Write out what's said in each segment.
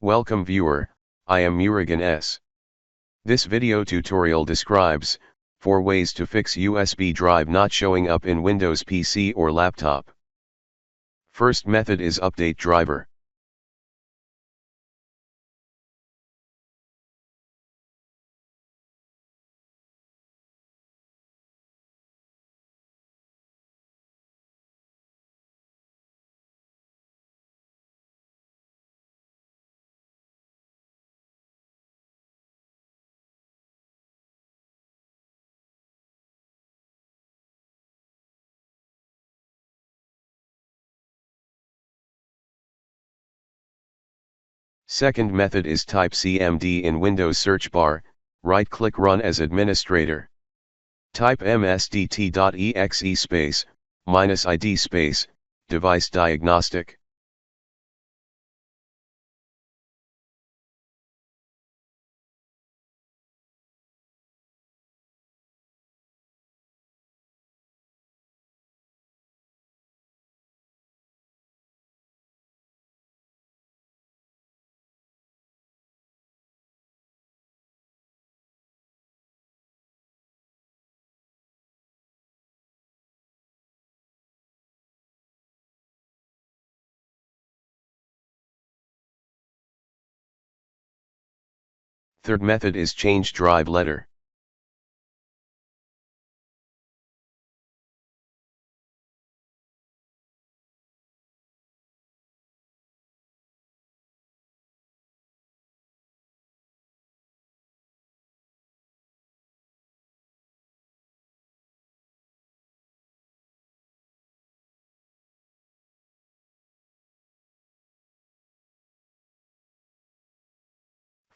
Welcome viewer, I am Murugan S. This video tutorial describes 4 ways to fix USB drive not showing up in Windows PC or laptop. First method is update driver. Second method is type CMD in Windows search bar, right-click Run as administrator. Type msdt.exe space, -id space, device diagnostic. Third method is change drive letter.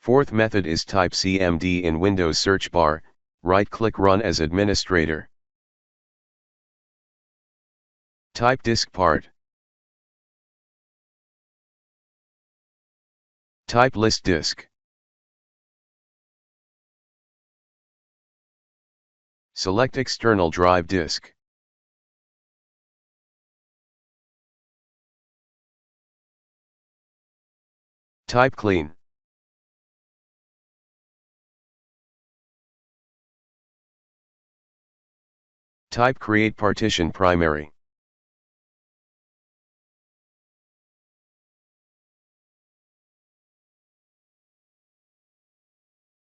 Fourth method is type CMD in Windows search bar, right-click Run as administrator. Type Diskpart. Type list disk. Select external drive disk. Type clean. Type create partition primary.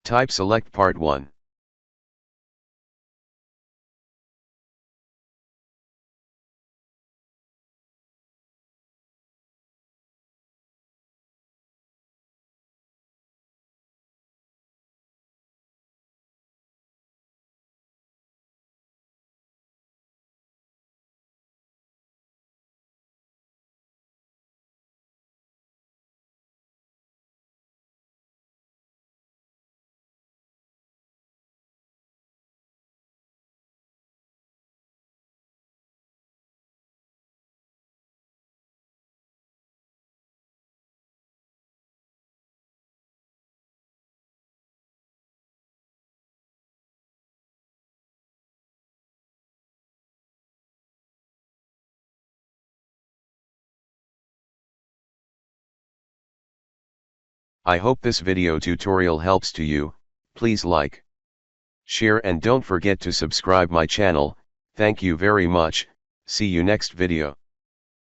Type select part 1. I hope this video tutorial helps to you. Please like, share and don't forget to subscribe my channel. Thank you very much. See you next video.